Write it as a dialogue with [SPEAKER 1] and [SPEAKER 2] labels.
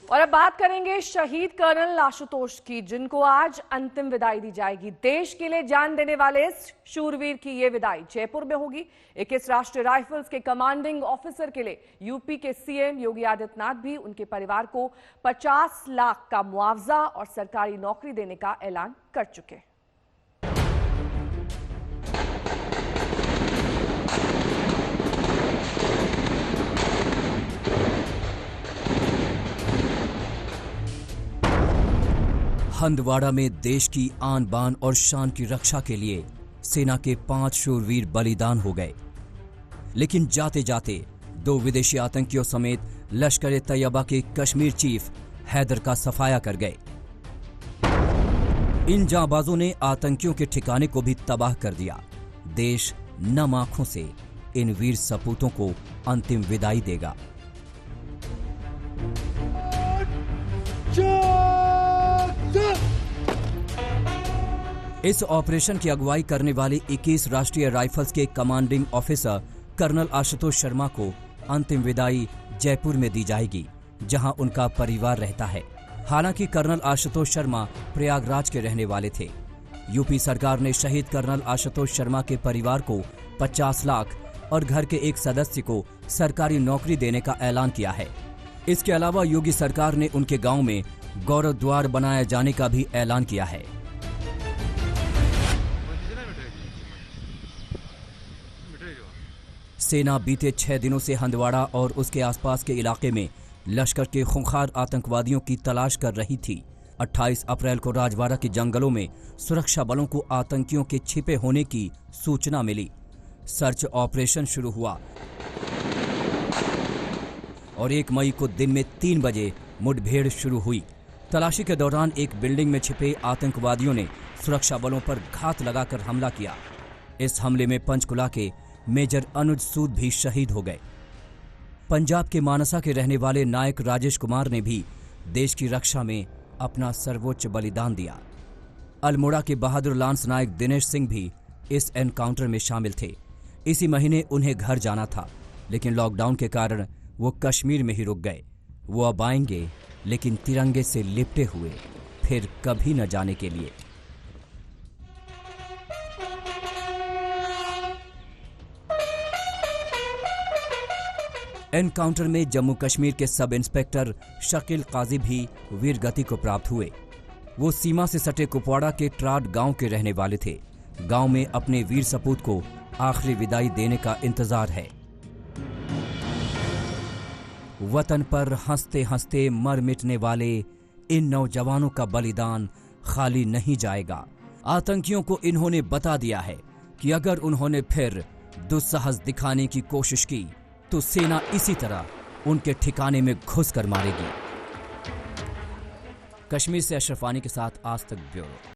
[SPEAKER 1] और अब बात करेंगे शहीद कर्नल आशुतोष की, जिनको आज अंतिम विदाई दी जाएगी। देश के लिए जान देने वाले इस शूरवीर की ये विदाई जयपुर में होगी। 21 राष्ट्रीय राइफल्स के कमांडिंग ऑफिसर के लिए यूपी के सीएम योगी आदित्यनाथ भी उनके परिवार को 50 लाख का मुआवजा और सरकारी नौकरी देने का ऐलान कर चुके।
[SPEAKER 2] हंदवाड़ा में देश की आन बान और शान की रक्षा के लिए सेना के 5 शूरवीर बलिदान हो गए, लेकिन जाते जाते 2 विदेशी आतंकियों समेत लश्कर-ए-तैयबा के कश्मीर चीफ हैदर का सफाया कर गए। इन जांबाजों ने आतंकियों के ठिकाने को भी तबाह कर दिया। देश नम आंखों से इन वीर सपूतों को अंतिम विदाई देगा। इस ऑपरेशन की अगुवाई करने वाले 21 राष्ट्रीय राइफल्स के commanding officer colonel Ashutosh Sharma को अंतिम विदाई जयपुर में दी जाएगी, जहां उनका परिवार रहता है। हालांकि कर्नल आशुतोष शर्मा प्रयागराज के रहने वाले थे। यूपी सरकार ने शहीद कर्नल आशुतोष शर्मा के परिवार को 50 लाख और घर के एक सदस्य को सरकारी नौकरी देने का ऐलान किया है। इसके अलावा योगी सरकार ने उनके गांव में गौरव द्वार बनाए जाने का भी ऐलान किया है। सेना बीते 6 दिनों से हंदवाड़ा और उसके आसपास के इलाके में लश्कर के खूंखार आतंकवादियों की तलाश कर रही थी। 28 अप्रैल को राजवाड़ा के जंगलों में सुरक्षा बलों को आतंकियों के छिपे होने की सूचना मिली। सर्च ऑपरेशन शुरू हुआ और 1 मई को दिन में 3 बजे मुठभेड़ शुरू हुई। तलाशी के दौरान एक बिल्डिंग में छिपे आतंकवादियों ने सुरक्षा बलों पर घात लगाकर हमला किया। इस हमले में पंचकुला के मेजर अनुज सूद भी शहीद हो गए। पंजाब के मानसा के रहने वाले नायक राजेश कुमार ने भी देश की रक्षा में अपना सर्वोच्च बलिदान दिया। अल्मोड़ा के बहादुर लांस नायक दिनेश सिंह भी इस एनकाउंटर में शामिल थे। इसी महीने उन्हें घर जाना था, लेकिन लॉकडाउन के कारण वो कश्मीर में ही रुक गए। वो अब आएंगे, लेकिन तिरंगे से लिपटे हुए, फिर कभी न जाने के लिए। एनकाउंटर में जम्मू कश्मीर के सब इंस्पेक्टर शकील काजी भी वीर गति को प्राप्त हुए। वो सीमा से सटे कुपवाड़ा के ट्राड गांव के रहने वाले थे। गांव में अपने वीर सपूत को आखिरी विदाई देने का इंतजार है। वतन पर हंसते हंसते मर मिटने वाले इन नौजवानों का बलिदान खाली नहीं जाएगा। आतंकियों को इन्होंने बता दिया है कि अगर उन्होंने फिर दुस्साहस दिखाने की कोशिश की तो सेना इसी तरह उनके ठिकाने में घुस कर मारेगी। कश्मीर से अशरफ वानी के साथ आज तक ब्यूरो।